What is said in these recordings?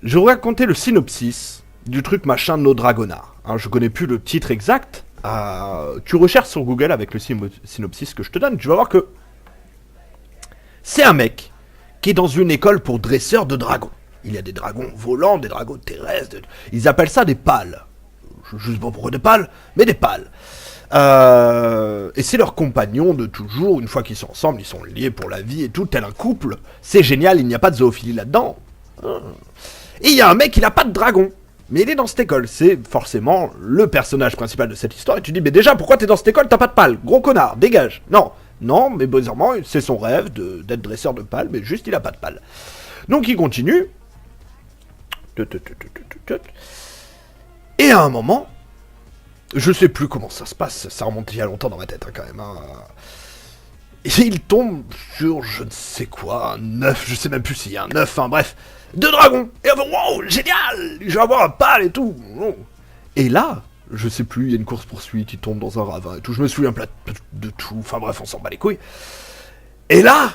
Je vais vous raconter le synopsis du truc machin No Dragonard. Hein, je connais plus le titre exact. Tu recherches sur Google avec le synopsis que je te donne, tu vas voir que c'est un mec qui est dans une école pour dresseurs de dragons. Il y a des dragons volants, des dragons terrestres, ils appellent ça des pales. Je sais pas pourquoi des pales, mais des pales. Et c'est leurs compagnons de toujours, une fois qu'ils sont ensemble, ils sont liés pour la vie et tout, tel un couple. C'est génial, il n'y a pas de zoophilie là-dedans. Et il y a un mec, il a pas de dragon. Mais il est dans cette école, c'est forcément le personnage principal de cette histoire. Et tu dis, mais déjà, pourquoi t'es dans cette école, t'as pas de pales? Gros connard, dégage. Non, mais bizarrement, c'est son rêve d'être dresseur de pales, mais juste, il a pas de pales. Donc il continue. Et à un moment, je sais plus comment ça se passe, ça remonte il y a longtemps dans ma tête, hein, quand même. Et il tombe sur je ne sais quoi, un œuf, je sais même plus s'il y a un œuf, bref, de dragon. Et on fait, wow, génial, je vais avoir un pal et tout. Et là, je sais plus, il y a une course-poursuite, il tombe dans un ravin et tout, je me souviens pas de tout, enfin bref, on s'en bat les couilles. Et là,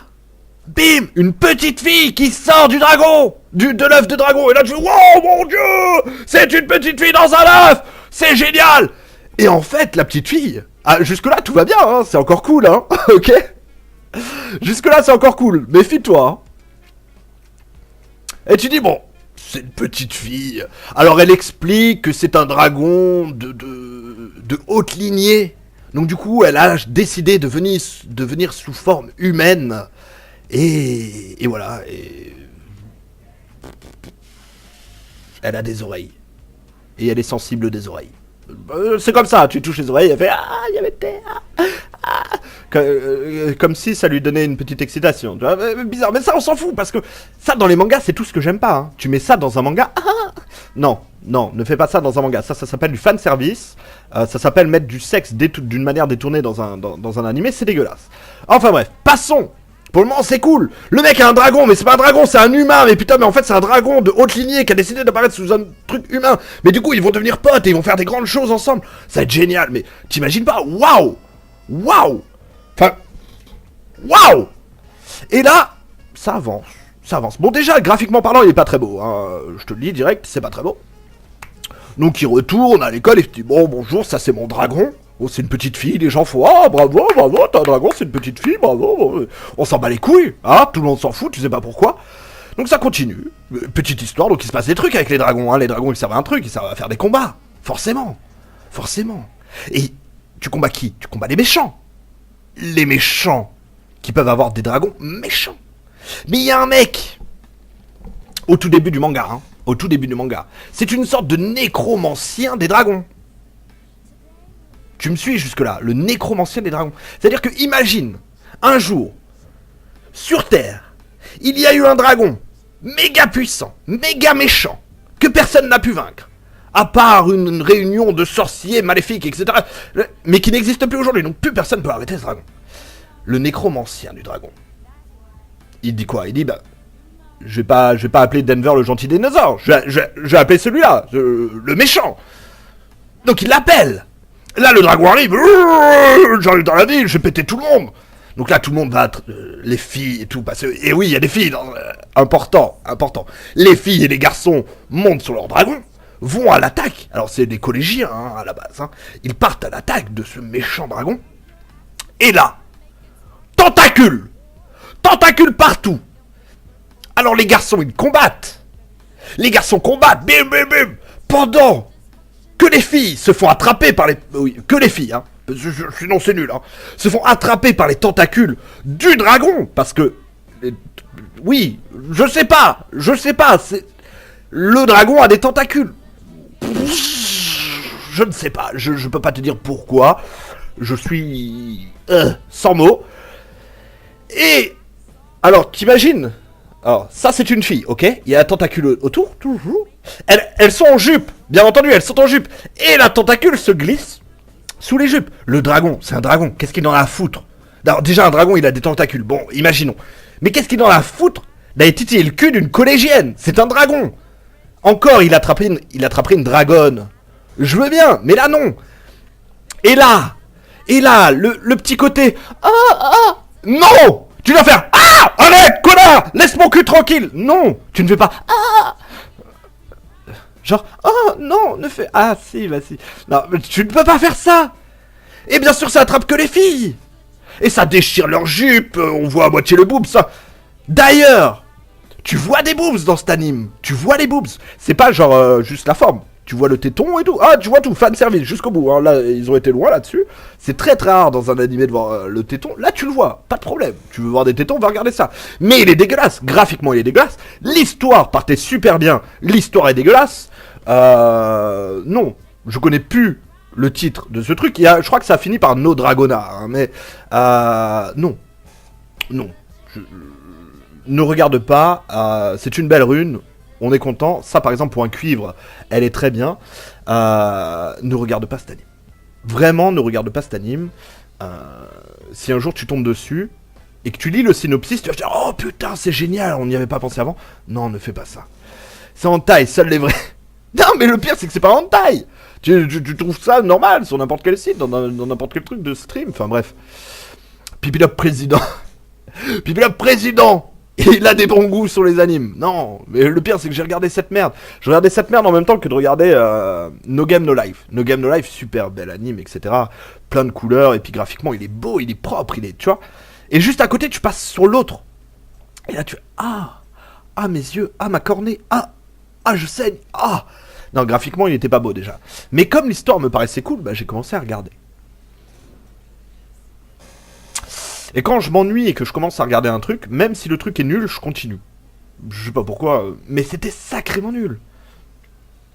bim, une petite fille qui sort du dragon, de l'œuf de dragon. Et là, je fais, wow, mon dieu, c'est une petite fille dans un œuf, c'est génial. Et en fait, la petite fille, jusque-là, tout va bien, hein, c'est encore cool, hein, ok. Jusque-là, c'est encore cool, méfie-toi. Hein. Et tu dis, bon, c'est une petite fille. Alors, elle explique que c'est un dragon de haute lignée. Donc, du coup, elle a décidé de venir sous forme humaine. Et voilà. Et elle a des oreilles. Et elle est sensible des oreilles. C'est comme ça, tu touches les oreilles, elle fait il y avait comme si ça lui donnait une petite excitation. Bizarre, mais ça on s'en fout parce que ça dans les mangas c'est tout ce que j'aime pas. Hein. Tu mets ça dans un manga, non, ne fais pas ça dans un manga. Ça s'appelle du fan service. Ça s'appelle mettre du sexe d'une manière détournée dans un animé, c'est dégueulasse. Enfin bref, passons. Pour le moment, c'est cool. Le mec a un dragon, mais c'est pas un dragon, c'est un humain. Mais putain, mais en fait, c'est un dragon de haute lignée qui a décidé d'apparaître sous un truc humain. Mais du coup, ils vont devenir potes et ils vont faire des grandes choses ensemble. Ça va être génial. Mais t'imagines pas? Waouh. Enfin, waouh. Et là, ça avance. Bon, déjà, graphiquement parlant, il est pas très beau. Hein. Je te le dis direct, c'est pas très beau. Donc, il retourne à l'école et il se dit, bon, bonjour, ça c'est mon dragon. Oh, c'est une petite fille, les gens font bravo, t'as un dragon, c'est une petite fille, bravo. On s'en bat les couilles, hein, tout le monde s'en fout, tu sais pas pourquoi. Donc ça continue, petite histoire, donc il se passe des trucs avec les dragons, hein. Les dragons ils servent à un truc, ils servent à faire des combats, forcément. Et tu combats qui? Tu combats les méchants. Les méchants qui peuvent avoir des dragons méchants. Mais il y a un mec, au tout début du manga, c'est une sorte de nécromancien des dragons. Tu me suis jusque-là, le nécromancien des dragons. C'est-à-dire que, imagine, un jour, sur Terre, il y a eu un dragon, méga puissant, méga méchant, que personne n'a pu vaincre, à part une réunion de sorciers maléfiques, etc., mais qui n'existe plus aujourd'hui, donc plus personne ne peut arrêter ce dragon. Le nécromancien du dragon, il dit quoi? Il dit, je vais pas appeler Denver le gentil dinosaure, je vais appeler celui-là, le méchant. Donc il l'appelle. Là, le dragon arrive, j'arrive dans la ville, je vais péter tout le monde. Donc là, tout le monde va, les filles et tout, parce que, et oui, il y a des filles, important. Les filles et les garçons montent sur leur dragon, vont à l'attaque. Alors, c'est des collégiens, hein, à la base. Hein. Ils partent à l'attaque de ce méchant dragon. Et là, tentacules partout. Alors, les garçons, ils combattent. Bim, pendant que les filles se font attraper par les... Oui, que les filles, hein. Sinon c'est nul, hein. Se font attraper par les tentacules du dragon. Parce que... Oui, je sais pas. C'est... Le dragon a des tentacules. Je ne sais pas. Je peux pas te dire pourquoi. Je suis... sans mots. Et... Alors, t'imagines? Alors, ça c'est une fille, ok? Il y a un tentacule autour, toujours. Elles sont en jupe, bien entendu, elles sont en jupe. Et la tentacule se glisse sous les jupes. Le dragon, c'est un dragon, qu'est-ce qu'il en a à foutre? Alors, déjà, un dragon, il a des tentacules, bon, imaginons. Mais qu'est-ce qu'il en a à foutre d'aller titiller le cul d'une collégienne? C'est un dragon. Encore, il attraperait une dragonne. Je veux bien, mais là, non. Et là, le petit côté... Non! Tu dois faire... Arrête, connard! Laisse mon cul tranquille! Non! Tu ne fais pas... Genre, oh non, ne fais... Ah si, bah si. Non, mais tu ne peux pas faire ça. Et bien sûr, ça attrape que les filles. Et ça déchire leur jupe, on voit à moitié le boob, ça. D'ailleurs, tu vois des boobs dans cet anime. Tu vois les boobs. C'est pas genre juste la forme. Tu vois le téton et tout. Ah, tu vois tout, fan service jusqu'au bout. Hein. Là, ils ont été loin là-dessus. C'est très très rare dans un animé de voir le téton. Là, tu le vois, pas de problème. Tu veux voir des tétons, va regarder ça. Mais il est dégueulasse. Graphiquement, il est dégueulasse. L'histoire partait super bien. L'histoire est dégueulasse. Non, je connais plus le titre de ce truc. Je crois que ça a fini par No Dragona. Hein, mais non. Non. Ne regarde pas. C'est une belle rune. On est content. Ça, par exemple, pour un cuivre, elle est très bien. Ne regarde pas cet anime. Vraiment, ne regarde pas cet anime. Si un jour tu tombes dessus et que tu lis le synopsis, tu vas te dire oh putain, c'est génial, on n'y avait pas pensé avant. Non, ne fais pas ça. C'est en taille, seuls les vrais. Non, mais le pire, c'est que c'est pas en taille. Tu trouves ça normal sur n'importe quel site, dans n'importe quel truc de stream. Enfin, bref. Pipilop président. Pipilop président. Il a des bons goûts sur les animes. Non, mais le pire c'est que j'ai regardé cette merde. Je regardais cette merde en même temps que de regarder No Game No Life. No Game No Life, super bel anime, etc. Plein de couleurs, et puis graphiquement il est beau, il est propre, il est, tu vois. Et juste à côté tu passes sur l'autre. Et là tu ah mes yeux, ah ma cornée, ah je saigne, ah. Non, graphiquement il était pas beau déjà. Mais comme l'histoire me paraissait cool, bah j'ai commencé à regarder. Et quand je m'ennuie et que je commence à regarder un truc, même si le truc est nul, je continue. Je sais pas pourquoi, mais c'était sacrément nul.